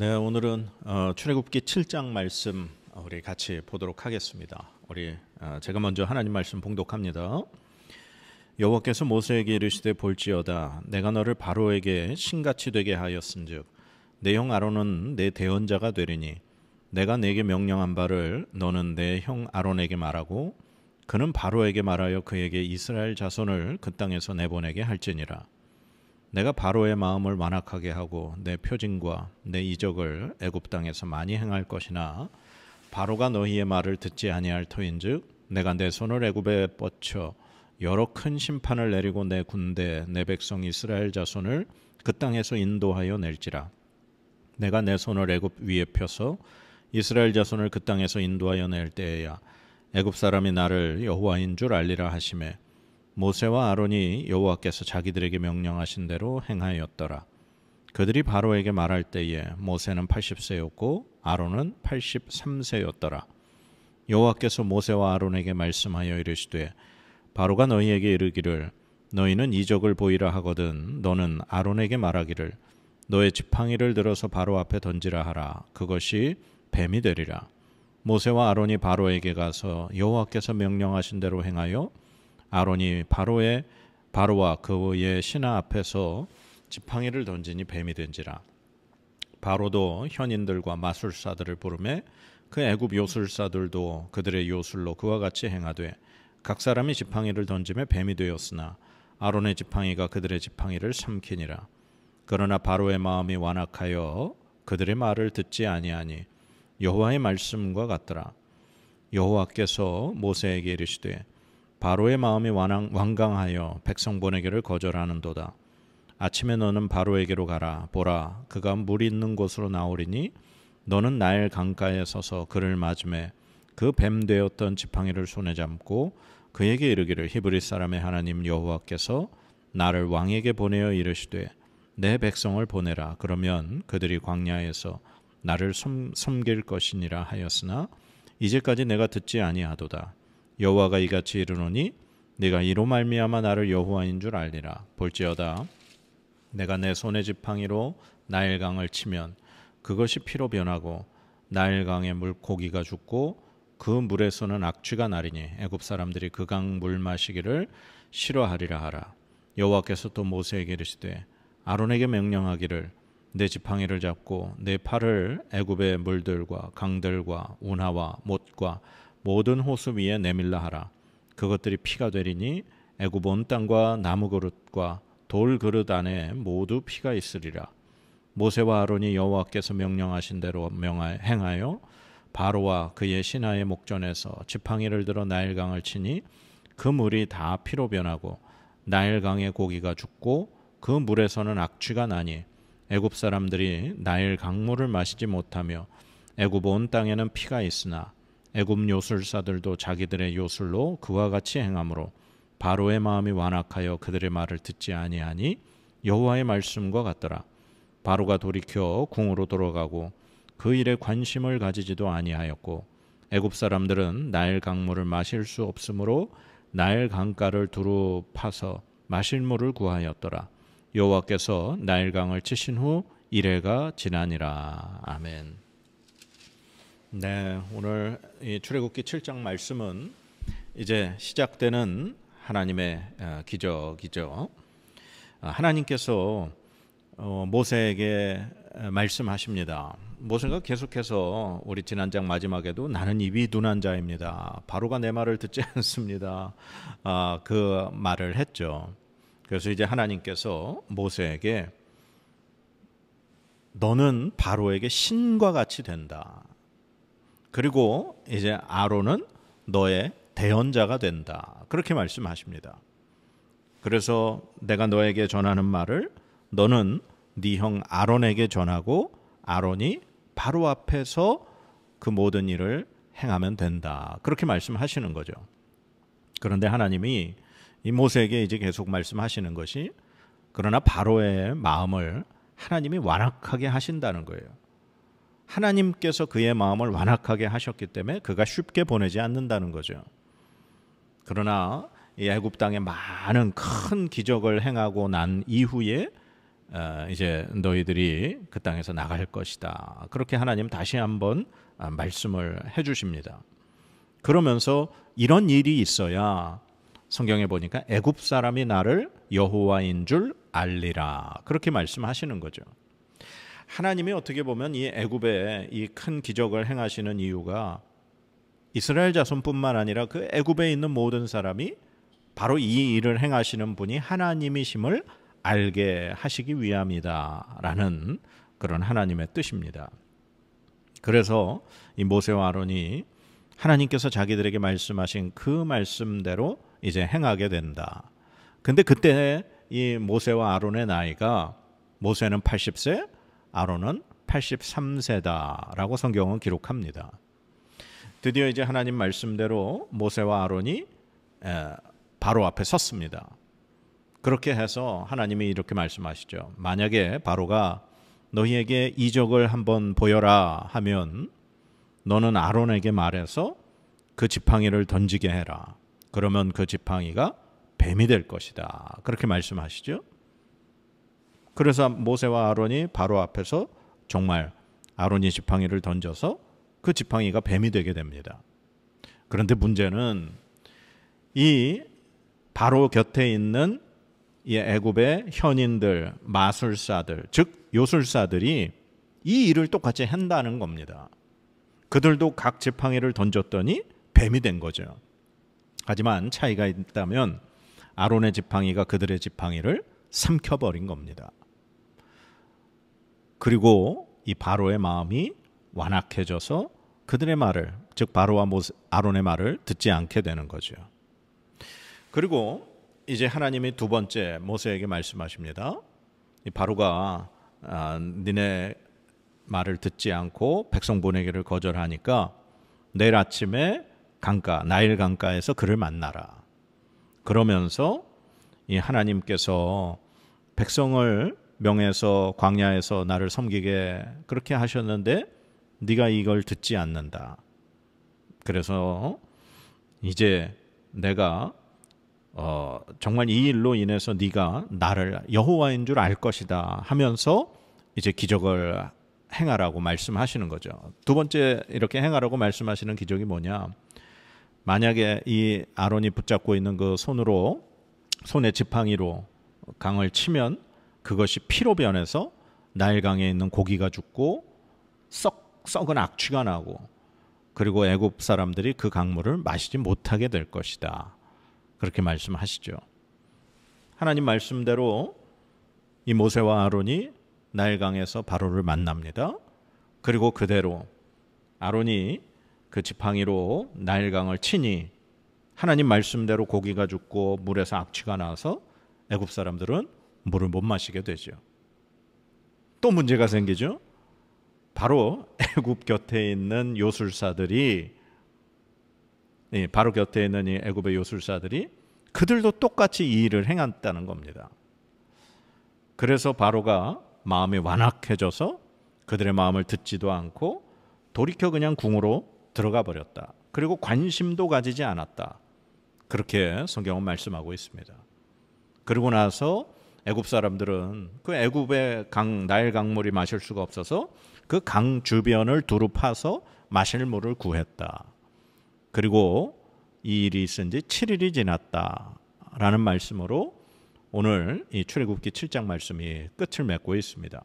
네, 오늘은 출애굽기 7장 말씀 우리 같이 보도록 하겠습니다. 제가 먼저 하나님 말씀 봉독합니다. 여호와께서 모세에게 이르시되 볼지어다 내가 너를 바로에게 신같이 되게 하였은즉 내 형 아론은 내 대언자가 되리니 내가 네게 명령한 바를 너는 내 형 아론에게 말하고 그는 바로에게 말하여 그에게 이스라엘 자손을 그 땅에서 내보내게 할지니라. 내가 바로의 마음을 완악하게 하고 내 표징과 내 이적을 애굽 땅에서 많이 행할 것이나 바로가 너희의 말을 듣지 아니할 터인즉 내가 내 손을 애굽에 뻗쳐 여러 큰 심판을 내리고 내 군대 내 백성 이스라엘 자손을 그 땅에서 인도하여 낼지라. 내가 내 손을 애굽 위에 펴서 이스라엘 자손을 그 땅에서 인도하여 낼 때에야 애굽 사람이 나를 여호와인 줄 알리라 하시매 모세와 아론이 여호와께서 자기들에게 명령하신 대로 행하였더라. 그들이 바로에게 말할 때에 모세는 80세였고 아론은 83세였더라. 여호와께서 모세와 아론에게 말씀하여 이르시되 바로가 너희에게 이르기를 너희는 이적을 보이라 하거든 너는 아론에게 말하기를 너의 지팡이를 들어서 바로 앞에 던지라 하라. 그것이 뱀이 되리라. 모세와 아론이 바로에게 가서 여호와께서 명령하신 대로 행하여 아론이 바로와 그의 신하 앞에서 지팡이를 던지니 뱀이 된지라. 바로도 현인들과 마술사들을 부르매 그 애굽 요술사들도 그들의 요술로 그와 같이 행하되 각 사람이 지팡이를 던지매 뱀이 되었으나 아론의 지팡이가 그들의 지팡이를 삼키니라. 그러나 바로의 마음이 완악하여 그들의 말을 듣지 아니하니 여호와의 말씀과 같더라. 여호와께서 모세에게 이르시되 바로의 마음이 완강하여 백성 보내기를 거절하는도다. 아침에 너는 바로에게로 가라. 보라, 그가 물 있는 곳으로 나오리니 너는 나일 강가에 서서 그를 맞으매 그 뱀 되었던 지팡이를 손에 잡고 그에게 이르기를 히브리 사람의 하나님 여호와께서 나를 왕에게 보내어 이르시되 내 백성을 보내라. 그러면 그들이 광야에서 나를 섬길 것이니라 하였으나 이제까지 내가 듣지 아니하도다. 여호와가 이같이 이르노니 네가 이로 말미암아 나를 여호와인 줄 알리라. 볼지어다 내가 내 손의 지팡이로 나일강을 치면 그것이 피로 변하고 나일강의 물고기가 죽고 그 물에서는 악취가 나리니 애굽 사람들이 그 강 물 마시기를 싫어하리라 하라. 여호와께서 또 모세에게 이르시되 아론에게 명령하기를 내 지팡이를 잡고 내 팔을 애굽의 물들과 강들과 운하와 못과 모든 호수 위에 내밀라 하라. 그것들이 피가 되리니 애굽 온 땅과 나무 그릇과 돌 그릇 안에 모두 피가 있으리라. 모세와 아론이 여호와께서 명령하신 대로 행하여 바로와 그의 신하의 목전에서 지팡이를 들어 나일강을 치니 그 물이 다 피로 변하고 나일강의 고기가 죽고 그 물에서는 악취가 나니 애굽 사람들이 나일 강물을 마시지 못하며 애굽 온 땅에는 피가 있으나 애굽 요술사들도 자기들의 요술로 그와 같이 행하므로 바로의 마음이 완악하여 그들의 말을 듣지 아니하니 여호와의 말씀과 같더라. 바로가 돌이켜 궁으로 돌아가고 그 일에 관심을 가지지도 아니하였고 애굽 사람들은 나일 강물을 마실 수 없으므로 나일 강가를 두루 파서 마실 물을 구하였더라. 여호와께서 나일 강을 치신 후 이래가 지나니라. 아멘. 네, 오늘 이 출애굽기 7장 말씀은 이제 시작되는 하나님의 기적이죠. 하나님께서 모세에게 말씀하십니다. 모세가 계속해서 우리 지난장 마지막에도 나는 입이 둔한 자입니다. 바로가 내 말을 듣지 않습니다. 그 말을 했죠. 그래서 이제 하나님께서 모세에게 너는 바로에게 신과 같이 된다. 그리고 이제 아론은 너의 대언자가 된다. 그렇게 말씀하십니다. 그래서 내가 너에게 전하는 말을 너는 네 형 아론에게 전하고 아론이 바로 앞에서 그 모든 일을 행하면 된다. 그렇게 말씀하시는 거죠. 그런데 하나님이 이 모세에게 이제 계속 말씀하시는 것이 그러나 바로의 마음을 하나님이 완악하게 하신다는 거예요. 하나님께서 그의 마음을 완악하게 하셨기 때문에 그가 쉽게 보내지 않는다는 거죠. 그러나 이 애굽 땅에 많은 큰 기적을 행하고 난 이후에 이제 너희들이 그 땅에서 나갈 것이다. 그렇게 하나님 다시 한번 말씀을 해주십니다. 그러면서 이런 일이 있어야 성경에 보니까 애굽 사람이 나를 여호와인 줄 알리라. 그렇게 말씀하시는 거죠. 하나님이 어떻게 보면 이 애굽에 이 큰 기적을 행하시는 이유가 이스라엘 자손뿐만 아니라 그 애굽에 있는 모든 사람이 바로 이 일을 행하시는 분이 하나님이심을 알게 하시기 위함이다라는 그런 하나님의 뜻입니다. 그래서 이 모세와 아론이 하나님께서 자기들에게 말씀하신 그 말씀대로 이제 행하게 된다. 근데 그때 이 모세와 아론의 나이가 모세는 80세, 아론은 83세다라고 성경은 기록합니다. 드디어 이제 하나님 말씀대로 모세와 아론이 바로 앞에 섰습니다. 그렇게 해서 하나님이 이렇게 말씀하시죠. 만약에 바로가 너희에게 이적을 한번 보여라 하면 너는 아론에게 말해서 그 지팡이를 던지게 해라. 그러면 그 지팡이가 뱀이 될 것이다. 그렇게 말씀하시죠. 그래서 모세와 아론이 바로 앞에서 정말 아론이 지팡이를 던져서 그 지팡이가 뱀이 되게 됩니다. 그런데 문제는 이 바로 곁에 있는 이 애굽의 현인들, 마술사들, 즉 요술사들이 이 일을 똑같이 한다는 겁니다. 그들도 각 지팡이를 던졌더니 뱀이 된 거죠. 하지만 차이가 있다면 아론의 지팡이가 그들의 지팡이를 삼켜버린 겁니다. 그리고 이 바로의 마음이 완악해져서 그들의 말을, 즉 바로와 아론의 말을 듣지 않게 되는 거죠. 그리고 이제 하나님이 두 번째 모세에게 말씀하십니다. 이 바로가 니네 말을 듣지 않고 백성 보내기를 거절하니까 내일 아침에 강가, 나일 강가에서 그를 만나라. 그러면서 이 하나님께서 백성을 명해서 광야에서 나를 섬기게 그렇게 하셨는데 네가 이걸 듣지 않는다. 그래서 이제 내가 정말 이 일로 인해서 네가 나를 여호와인 줄 알 것이다 하면서 이제 기적을 행하라고 말씀하시는 거죠. 두 번째 이렇게 행하라고 말씀하시는 기적이 뭐냐? 만약에 이 아론이 붙잡고 있는 그 손에 지팡이로 강을 치면 그것이 피로 변해서 나일강에 있는 고기가 죽고 썩은 악취가 나고 그리고 애굽 사람들이 그 강물을 마시지 못하게 될 것이다. 그렇게 말씀하시죠. 하나님 말씀대로 이 모세와 아론이 나일강에서 바로를 만납니다. 그리고 그대로 아론이 그 지팡이로 나일강을 치니 하나님 말씀대로 고기가 죽고 물에서 악취가 나서 애굽 사람들은 물을 못 마시게 되죠. 또 문제가 생기죠. 바로 애굽 곁에 있는 요술사들이 바로 곁에 있는 이 애굽의 요술사들이 그들도 똑같이 이 일을 행했다는 겁니다. 그래서 바로가 마음이 완악해져서 그들의 마음을 듣지도 않고 돌이켜 그냥 궁으로 들어가 버렸다. 그리고 관심도 가지지 않았다. 그렇게 성경은 말씀하고 있습니다. 그리고 나서 애굽 사람들은 그 애굽의 나일 강물이 마실 수가 없어서 그 강 주변을 두루 파서 마실 물을 구했다. 그리고 이 일이 있은 지 7일이 지났다라는 말씀으로 오늘 이 출애굽기 7장 말씀이 끝을 맺고 있습니다.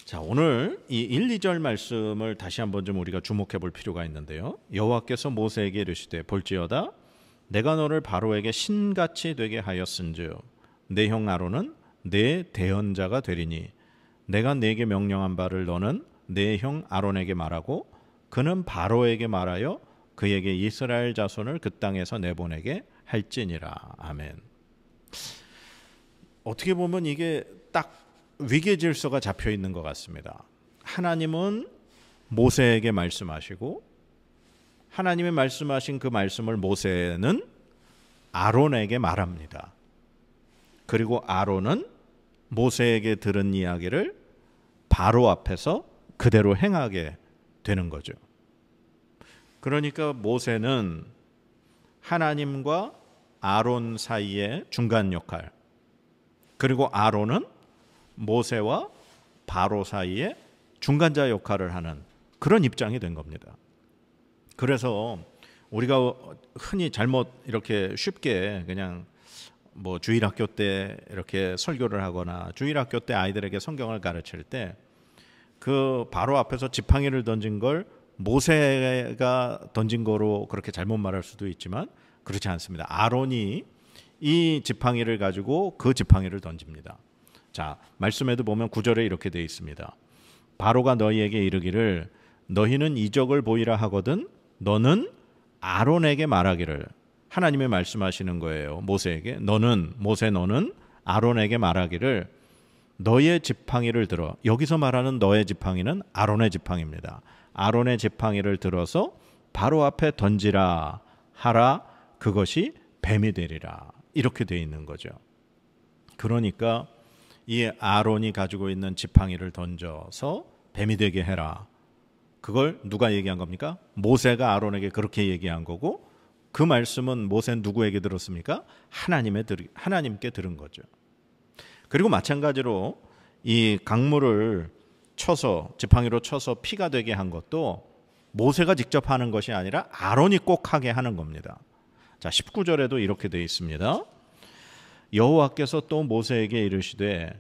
자, 오늘 이 1, 2절 말씀을 다시 한번 좀 우리가 주목해 볼 필요가 있는데요. 여호와께서 모세에게 이르시되 볼지어다 내가 너를 바로에게 신같이 되게 하였은즉 내 형 아론은 내 대언자가 되리니 내가 네게 명령한 바를 너는 내 형 아론에게 말하고 그는 바로에게 말하여 그에게 이스라엘 자손을 그 땅에서 내보내게 할지니라. 아멘. 어떻게 보면 이게 딱 위계 질서가 잡혀 있는 것 같습니다. 하나님은 모세에게 말씀하시고 하나님이 말씀하신 그 말씀을 모세는 아론에게 말합니다. 그리고 아론은 모세에게 들은 이야기를 바로 앞에서 그대로 행하게 되는 거죠. 그러니까 모세는 하나님과 아론 사이의 중간 역할, 그리고 아론은 모세와 바로 사이에 중간자 역할을 하는 그런 입장이 된 겁니다. 그래서 우리가 흔히 잘못 이렇게 쉽게 그냥 뭐 주일학교 때 이렇게 설교를 하거나 주일학교 때 아이들에게 성경을 가르칠 때 그 바로 앞에서 지팡이를 던진 걸 모세가 던진 거로 그렇게 잘못 말할 수도 있지만 그렇지 않습니다. 아론이 이 지팡이를 가지고 그 지팡이를 던집니다. 자, 말씀에도 보면 9절에 이렇게 되어 있습니다. 바로가 너희에게 이르기를 너희는 이적을 보이라 하거든 너는 아론에게 말하기를, 하나님이 말씀하시는 거예요. 모세에게 너는 아론에게 말하기를 너의 지팡이를 들어, 여기서 말하는 너의 지팡이는 아론의 지팡이입니다. 아론의 지팡이를 들어서 바로 앞에 던지라 하라, 그것이 뱀이 되리라, 이렇게 되어 있는 거죠. 그러니까 이 아론이 가지고 있는 지팡이를 던져서 뱀이 되게 해라, 그걸 누가 얘기한 겁니까? 모세가 아론에게 그렇게 얘기한 거고, 그 말씀은 모세는 누구에게 들었습니까? 하나님께 들은 거죠. 그리고 마찬가지로 이 강물을 쳐서, 지팡이로 쳐서 피가 되게 한 것도 모세가 직접 하는 것이 아니라 아론이 꼭 하게 하는 겁니다. 자, 19절에도 이렇게 되어 있습니다. 여호와께서 또 모세에게 이르시되,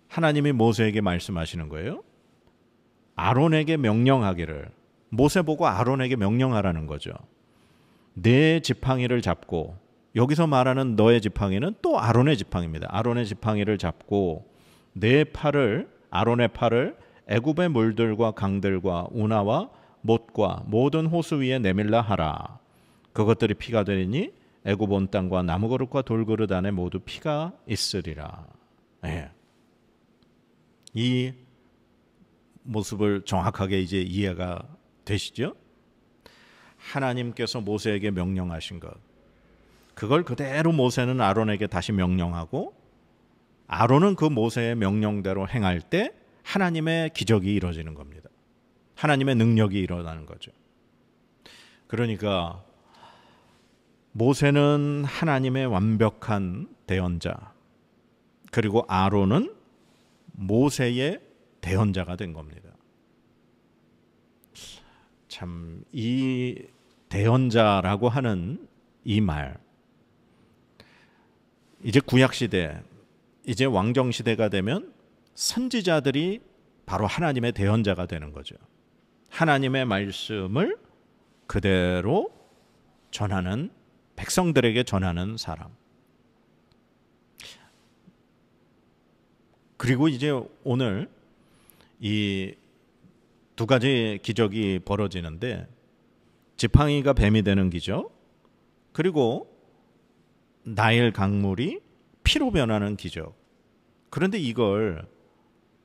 하나님이 모세에게 말씀하시는 거예요. 아론에게 명령하기를, 모세 보고 아론에게 명령하라는 거죠. 내 지팡이를 잡고, 여기서 말하는 너의 지팡이는 또 아론의 지팡이입니다. 아론의 지팡이를 잡고 내 팔을, 아론의 팔을 애굽의 물들과 강들과 운하와 못과 모든 호수 위에 내밀라 하라. 그것들이 피가 되리니 애굽 온 땅과 나무그릇과 돌그릇 안에 모두 피가 있으리라. 예. 이 모습을 정확하게 이제 이해가 되시죠? 하나님께서 모세에게 명령하신 것, 그걸 그대로 모세는 아론에게 다시 명령하고, 아론은 그 모세의 명령대로 행할 때 하나님의 기적이 이루어지는 겁니다. 하나님의 능력이 일어나는 거죠. 그러니까 모세는 하나님의 완벽한 대언자, 그리고 아론은 모세의 대언자가 된 겁니다. 참, 이 대언자라고 하는 이 말, 이제 구약시대, 이제 왕정시대가 되면 선지자들이 바로 하나님의 대언자가 되는 거죠. 하나님의 말씀을 그대로 전하는, 백성들에게 전하는 사람. 그리고 이제 오늘 이 두 가지 기적이 벌어지는데, 지팡이가 뱀이 되는 기적, 그리고 나일 강물이 피로 변하는 기적. 그런데 이걸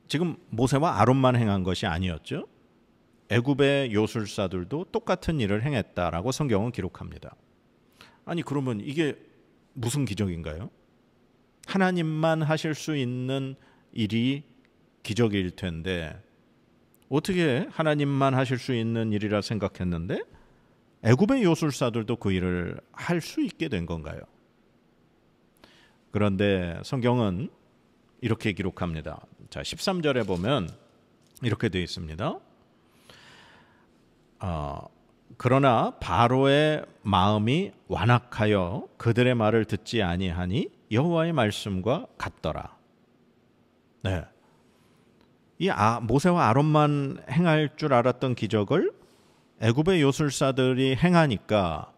지금 모세와 아론만 행한 것이 아니었죠. 애굽의 요술사들도 똑같은 일을 행했다라고 성경은 기록합니다. 아니, 그러면 이게 무슨 기적인가요? 하나님만 하실 수 있는 일이 기적일 텐데 어떻게 하나님만 하실 수 있는 일이라 생각했는데 애굽의 요술사들도 그 일을 할 수 있게 된 건가요? 그런데 성경은 이렇게 기록합니다. 자, 13절에 보면 이렇게 되어 있습니다. 그러나 바로의 마음이 완악하여 그들의 말을 듣지 아니하니 여호와의 말씀과 같더라. 네. 이 모세와 아론만 행할 줄 알았던 기적을 애굽의 요술사들이 행하니까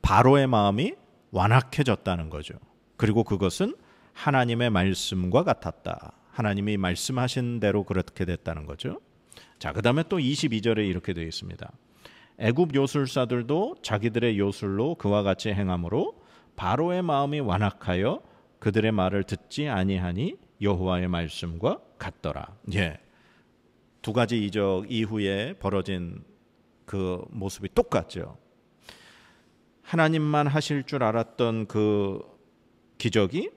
바로의 마음이 완악해졌다는 거죠. 그리고 그것은 하나님의 말씀과 같았다. 하나님이 말씀하신 대로 그렇게 됐다는 거죠. 자, 그다음에 또 22절에 이렇게 되어 있습니다. 애굽 요술사들도 자기들의 요술로 그와 같이 행함으로 바로의 마음이 완악하여 그들의 말을 듣지 아니하니 여호와의 말씀과 같더라. 예. 두 가지 이적 이후에 벌어진 그 모습이 똑같죠. 하나님만 하실 줄 알았던 그 기적이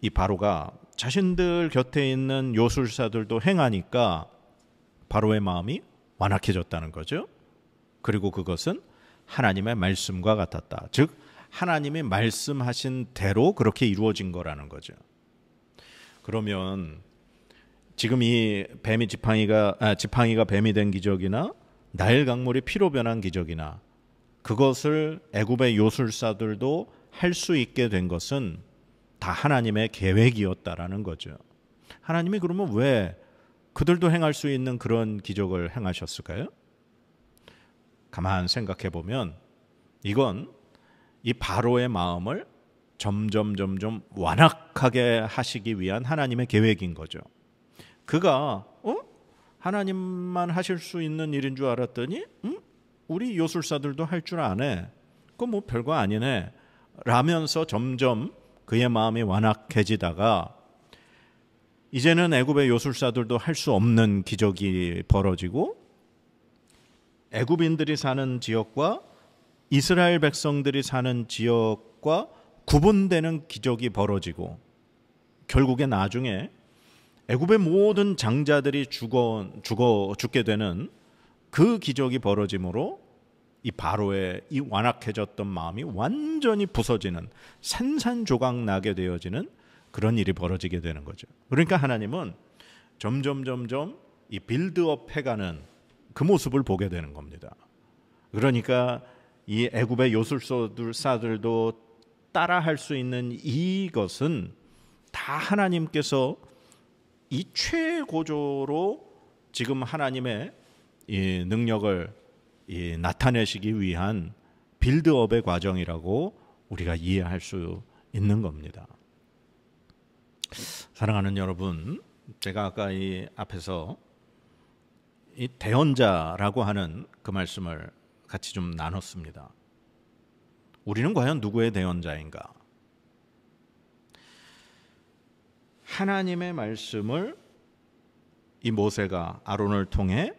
이 바로가 자신들 곁에 있는 요술사들도 행하니까 바로의 마음이 완악해졌다는 거죠. 그리고 그것은 하나님의 말씀과 같았다. 즉 하나님이 말씀하신 대로 그렇게 이루어진 거라는 거죠. 그러면 지금 이 뱀이 지팡이가 뱀이 된 기적이나 나일 강물이 피로 변한 기적이나 그것을 애굽의 요술사들도 할 수 있게 된 것은 다 하나님의 계획이었다라는 거죠. 하나님이 그러면 왜 그들도 행할 수 있는 그런 기적을 행하셨을까요? 가만 생각해 보면 이건 이 바로의 마음을 점점 완악하게 하시기 위한 하나님의 계획인 거죠. 그가 하나님만 하실 수 있는 일인 줄 알았더니 우리 요술사들도 할 줄 아네. 그거 뭐 별거 아니네. 라면서 점점 그의 마음이 완악해지다가 이제는 애굽의 요술사들도 할 수 없는 기적이 벌어지고 애굽인들이 사는 지역과 이스라엘 백성들이 사는 지역과 구분되는 기적이 벌어지고 결국에 나중에 애굽의 모든 장자들이 죽게 되는 그 기적이 벌어짐으로 이 바로의 이 완악해졌던 마음이 완전히 부서지는 산산조각 나게 되어지는 그런 일이 벌어지게 되는 거죠. 그러니까 하나님은 점점 이 빌드업 해가는 그 모습을 보게 되는 겁니다. 그러니까 이 애굽의 요술사들도 따라할 수 있는 이것은 다 하나님께서 이 최고조로 지금 하나님의 이 능력을 나타내시기 위한 빌드업의 과정이라고 우리가 이해할 수 있는 겁니다. 사랑하는 여러분, 제가 아까 이 앞에서 이 대언자라고 하는 그 말씀을 같이 좀 나눴습니다. 우리는 과연 누구의 대언자인가? 하나님의 말씀을 이 모세가 아론을 통해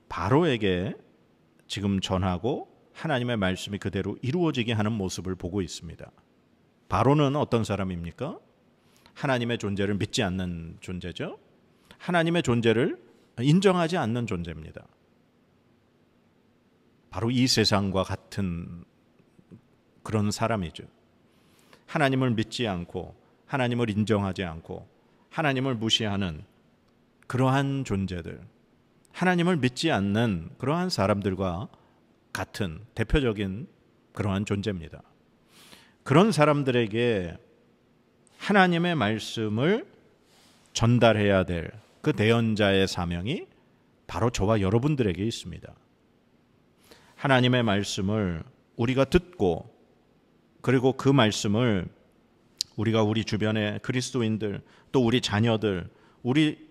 바로에게 지금 전하고 하나님의 말씀이 그대로 이루어지게 하는 모습을 보고 있습니다. 바로는 어떤 사람입니까? 하나님의 존재를 믿지 않는 존재죠. 하나님의 존재를 인정하지 않는 존재입니다. 바로 이 세상과 같은 그런 사람이죠. 하나님을 믿지 않고 하나님을 인정하지 않고 하나님을 무시하는 그러한 존재들, 하나님을 믿지 않는 그러한 사람들과 같은 대표적인 그러한 존재입니다. 그런 사람들에게 하나님의 말씀을 전달해야 될 그 대언자의 사명이 바로 저와 여러분들에게 있습니다. 하나님의 말씀을 우리가 듣고 그리고 그 말씀을 우리가 우리 주변의 그리스도인들 또 우리 자녀들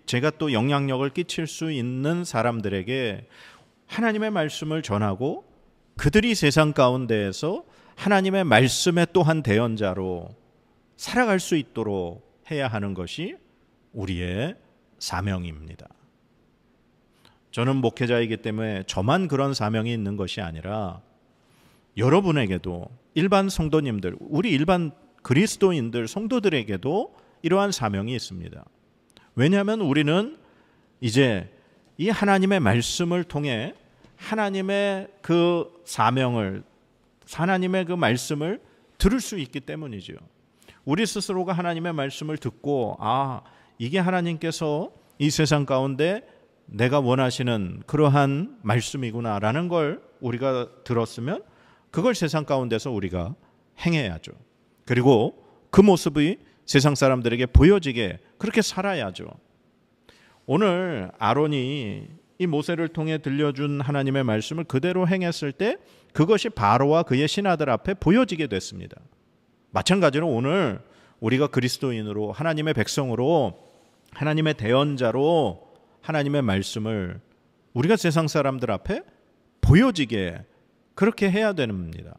제가 또 영향력을 끼칠 수 있는 사람들에게 하나님의 말씀을 전하고 그들이 세상 가운데에서 하나님의 말씀의 또한 대언자로 살아갈 수 있도록 해야 하는 것이 우리의 사명입니다. 저는 목회자이기 때문에 저만 그런 사명이 있는 것이 아니라 여러분에게도 일반 성도님들, 우리 일반 그리스도인들, 성도들에게도 이러한 사명이 있습니다. 왜냐하면 우리는 이제 이 하나님의 말씀을 통해 하나님의 그 사명을, 하나님의 그 말씀을 들을 수 있기 때문이죠. 우리 스스로가 하나님의 말씀을 듣고 이게 하나님께서 이 세상 가운데 내가 원하시는 그러한 말씀이구나라는 걸 우리가 들었으면 그걸 세상 가운데서 우리가 행해야죠. 그리고 그 모습이 세상 사람들에게 보여지게 그렇게 살아야죠. 오늘 아론이 이 모세를 통해 들려준 하나님의 말씀을 그대로 행했을 때 그것이 바로와 그의 신하들 앞에 보여지게 됐습니다. 마찬가지로 오늘 우리가 그리스도인으로 하나님의 백성으로 하나님의 대언자로 하나님의 말씀을 우리가 세상 사람들 앞에 보여지게 그렇게 해야 됩니다.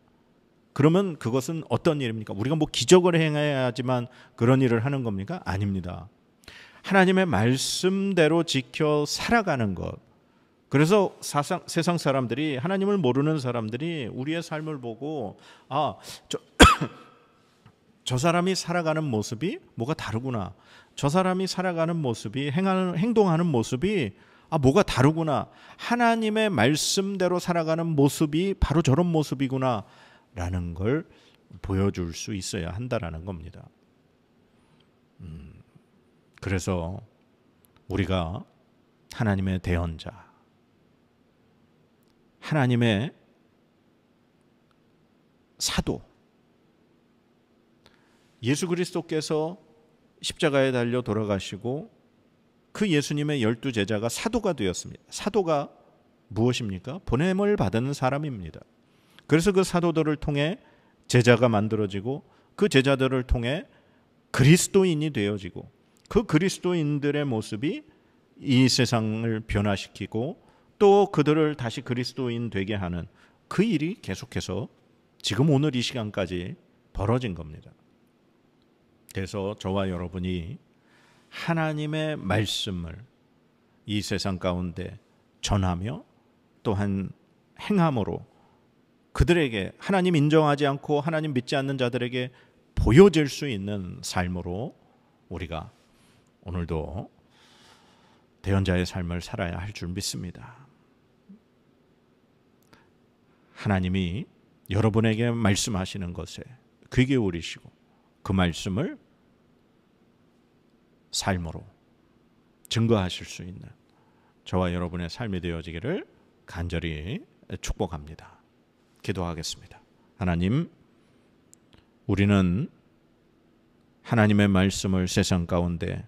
그러면 그것은 어떤 일입니까? 우리가 뭐 기적을 행해야지만 그런 일을 하는 겁니까? 아닙니다. 하나님의 말씀대로 지켜 살아가는 것. 그래서 세상 사람들이, 하나님을 모르는 사람들이 우리의 삶을 보고 저 사람이 살아가는 모습이 뭐가 다르구나. 저 사람이 살아가는 모습이 행동하는 모습이 뭐가 다르구나. 하나님의 말씀대로 살아가는 모습이 바로 저런 모습이구나 라는 걸 보여줄 수 있어야 한다라는 겁니다. 그래서 우리가 하나님의 대언자, 하나님의 사도, 예수 그리스도께서 십자가에 달려 돌아가시고 그 예수님의 12제자가 사도가 되었습니다. 사도가 무엇입니까? 보냄을 받은 사람입니다. 그래서 그 사도들을 통해 제자가 만들어지고 그 제자들을 통해 그리스도인이 되어지고 그 그리스도인들의 모습이 이 세상을 변화시키고 또 그들을 다시 그리스도인 되게 하는 그 일이 계속해서 지금 오늘 이 시간까지 벌어진 겁니다. 그래서 저와 여러분이 하나님의 말씀을 이 세상 가운데 전하며 또한 행함으로 그들에게 하나님 인정하지 않고 하나님 믿지 않는 자들에게 보여질 수 있는 삶으로 우리가 오늘도 대언자의 삶을 살아야 할 줄 믿습니다. 하나님이 여러분에게 말씀하시는 것에 귀 기울이시고 그 말씀을 삶으로 증거하실 수 있는 저와 여러분의 삶이 되어지기를 간절히 축복합니다. 기도하겠습니다. 하나님, 우리는 하나님의 말씀을 세상 가운데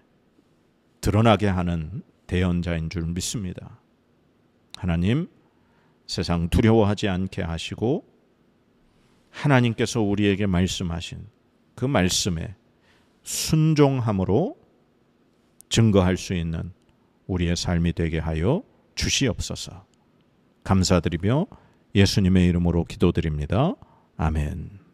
드러나게 하는 대언자인 줄 믿습니다. 하나님, 세상 두려워하지 않게 하시고 하나님께서 우리에게 말씀하신 그 말씀에 순종함으로 증거할 수 있는 우리의 삶이 되게 하여 주시옵소서. 감사드리며 예수님의 이름으로 기도드립니다. 아멘.